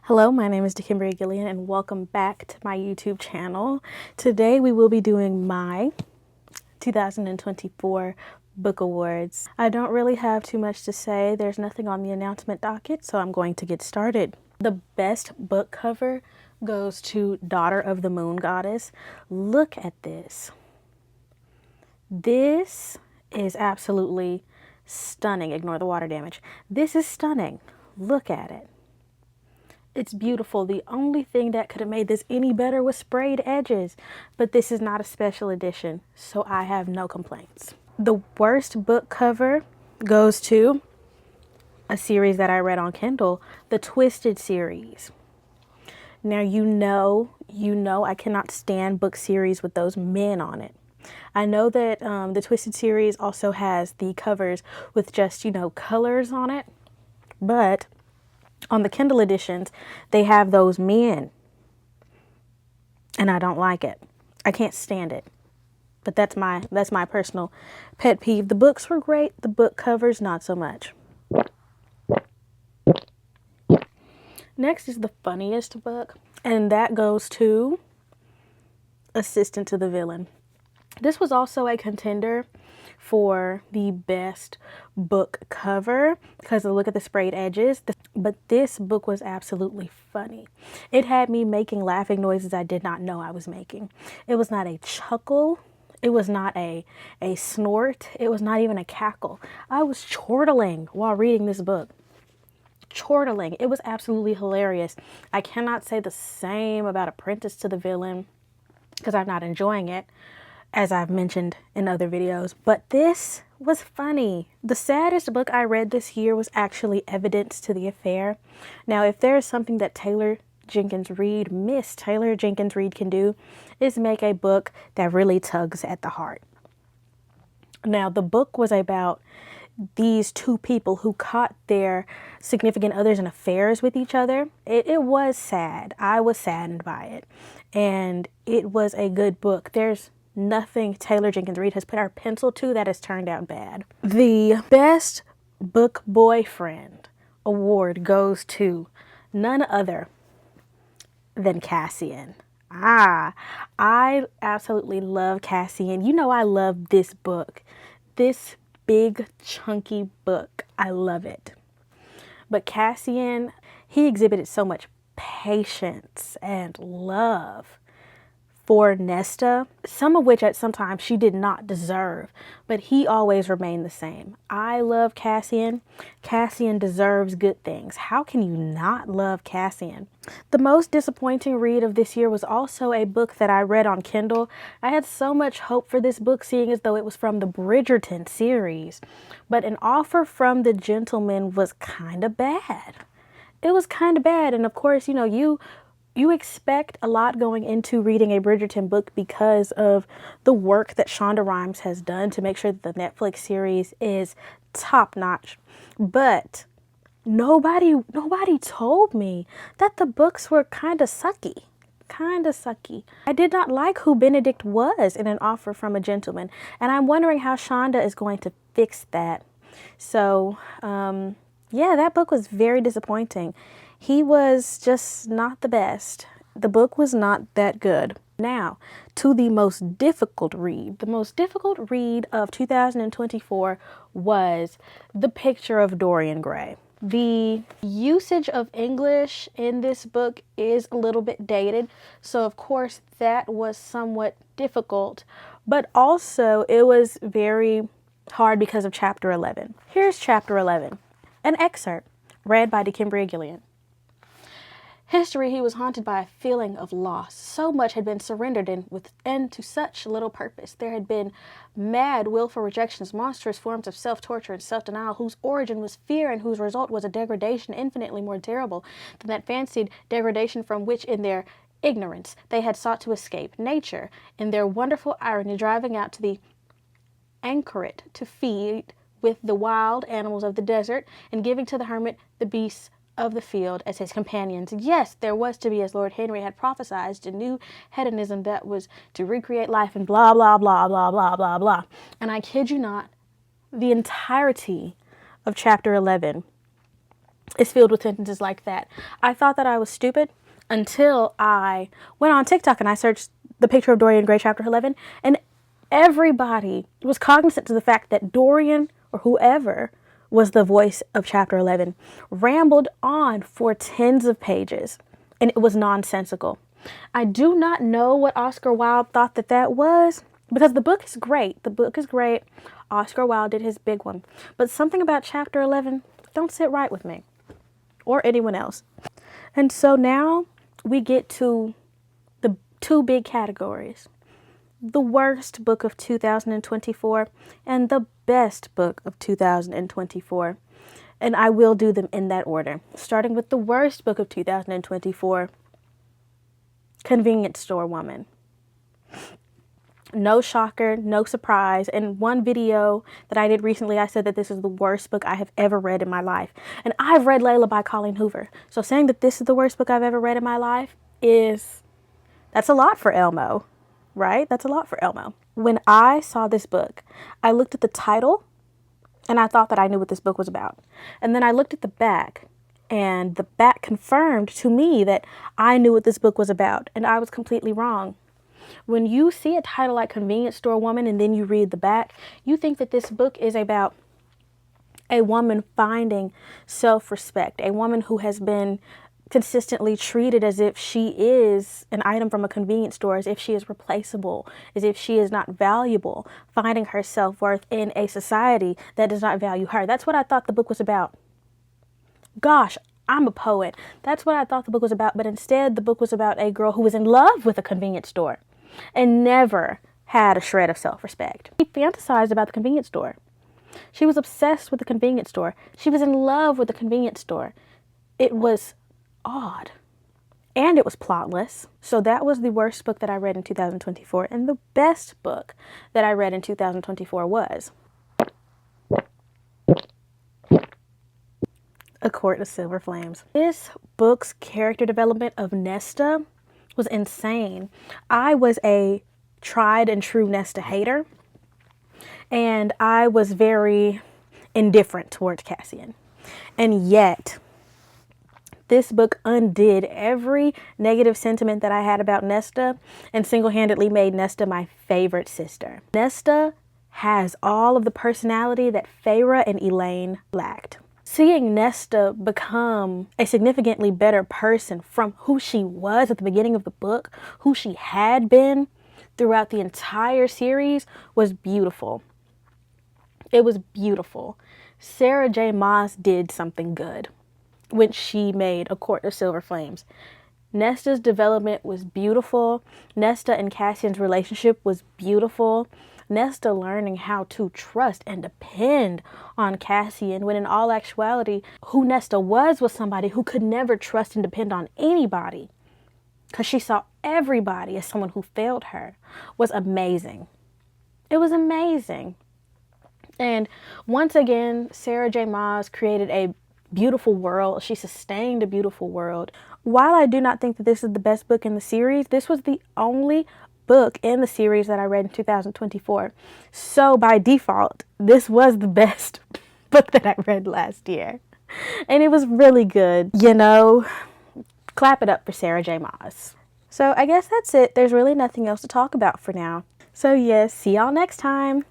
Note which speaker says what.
Speaker 1: Hello, my name is Dekimbryah and welcome back to my YouTube channel. Today we will be doing my 2024 Book Awards. I don't really have too much to say. There's nothing on the announcement docket, so I'm going to get started. The best book cover goes to Daughter of the Moon Goddess. Look at this. This is absolutely stunning. Ignore the water damage. This is stunning. Look at it. It's beautiful. The only thing that could have made this any better was sprayed edges, but this is not a special edition, so I have no complaints. The worst book cover goes to a series that I read on Kindle, the Twisted series. Now, you know I cannot stand book series with those men on it. I know that the Twisted series also has the covers with just, colors on it, but on the Kindle editions, they have those men, and I don't like it. I can't stand it. But that's my personal pet peeve. The books were great. The book covers, not so much. Next is the funniest book, and that goes to Assistant to the Villain. This was also a contender for the best book cover because look at the sprayed edges. But this book was absolutely funny. It had me making laughing noises I did not know I was making. It was not a chuckle. It was not a snort. It was not even a cackle. I was chortling while reading this book. Chortling. It was absolutely hilarious. I cannot say the same about Apprentice to the Villain because I'm not enjoying it, as I've mentioned in other videos, but this was funny. The saddest book I read this year was actually Evidence to the Affair. Now, if there is something that Miss Taylor Jenkins Reid can do, is make a book that really tugs at the heart. Now, the book was about these two people who caught their significant others in affairs with each other. It was sad. I was saddened by it. And it was a good book. There's nothing Taylor Jenkins Reid has put her pencil to that has turned out bad. The best book boyfriend award goes to none other than Cassian. I absolutely love Cassian. You know I love this book. This big chunky book. I love it. But Cassian, he exhibited so much patience and love for Nesta, some of which at some time she did not deserve, but he always remained the same. I love Cassian. Cassian deserves good things. How can you not love Cassian? The most disappointing read of this year was also a book that I read on Kindle. I had so much hope for this book, seeing as though it was from the Bridgerton series, but An Offer from the Gentleman was kind of bad. It was kind of bad, and of course, you expect a lot going into reading a Bridgerton book because of the work that Shonda Rhimes has done to make sure that the Netflix series is top notch. But nobody told me that the books were kind of sucky. I did not like who Benedict was in An Offer from a Gentleman, and I'm wondering how Shonda is going to fix that. So, yeah, that book was very disappointing. He was just not the best. The book was not that good. Now, to the most difficult read. The most difficult read of 2024 was The Picture of Dorian Gray. The usage of English in this book is a little bit dated, so of course that was somewhat difficult, but also it was very hard because of Chapter 11. Here's Chapter 11, an excerpt read by Dekimbryah. History, he was haunted by a feeling of loss. So much had been surrendered and to such little purpose. There had been mad, willful rejections, monstrous forms of self-torture and self-denial, whose origin was fear and whose result was a degradation infinitely more terrible than that fancied degradation from which, in their ignorance, they had sought to escape. Nature, in their wonderful irony, driving out to the anchoret to feed with the wild animals of the desert, and giving to the hermit the beasts of the field as his companions. Yes, there was to be, as Lord Henry had prophesied, a new hedonism that was to recreate life and blah, blah, blah, blah, blah, blah, blah. And I kid you not, the entirety of Chapter 11 is filled with sentences like that. I thought that I was stupid until I went on TikTok and I searched the picture of Dorian Gray chapter 11, and everybody was cognizant to the fact that Dorian, or whoever was the voice of chapter 11, rambled on for tens of pages, and it was nonsensical. I do not know what Oscar Wilde thought that was, because the book is great. The book is great. Oscar Wilde did his big one. But something about chapter 11 don't sit right with me or anyone else. And so now we get to the two big categories: the worst book of 2024 and the best book of 2024. And I will do them in that order, starting with the worst book of 2024, Convenience Store Woman. No shocker, no surprise. In one video that I did recently, I said that this is the worst book I have ever read in my life. And I've read Layla by Colleen Hoover. So saying that this is the worst book I've ever read in my life that's a lot for Elmo, right? That's a lot for Elmo. When I saw this book, I looked at the title and I thought that I knew what this book was about. And then I looked at the back, and the back confirmed to me that I knew what this book was about, and I was completely wrong. When you see a title like Convenience Store Woman and then you read the back, you think that this book is about a woman finding self-respect, a woman who has been consistently treated as if she is an item from a convenience store, as if she is replaceable, as if she is not valuable, finding her self-worth in a society that does not value her. That's what I thought the book was about. Gosh, I'm a poet. That's what I thought the book was about, but instead the book was about a girl who was in love with a convenience store and never had a shred of self-respect. She fantasized about the convenience store. She was obsessed with the convenience store. She was in love with the convenience store. It was odd. And it was plotless. So that was the worst book that I read in 2024. And the best book that I read in 2024 was A Court of Silver Flames. This book's character development of Nesta was insane. I was a tried and true Nesta hater, and I was very indifferent towards Cassian. And yet, this book undid every negative sentiment that I had about Nesta and single-handedly made Nesta my favorite sister. Nesta has all of the personality that Feyre and Elaine lacked. Seeing Nesta become a significantly better person from who she was at the beginning of the book, who she had been throughout the entire series, was beautiful. It was beautiful. Sarah J. Maas did something good when she made A Court of Silver Flames. Nesta's development was beautiful. Nesta and Cassian's relationship was beautiful. Nesta learning how to trust and depend on Cassian, when in all actuality, who Nesta was somebody who could never trust and depend on anybody, because she saw everybody as someone who failed her, was amazing. It was amazing. And once again, Sarah J. Maas created a beautiful world. She sustained a beautiful world. While I do not think that this is the best book in the series, this was the only book in the series that I read in 2024. So by default, this was the best book that I read last year. And it was really good. You know, clap it up for Sarah J. Maas. So I guess that's it. There's really nothing else to talk about for now. So yes, see y'all next time.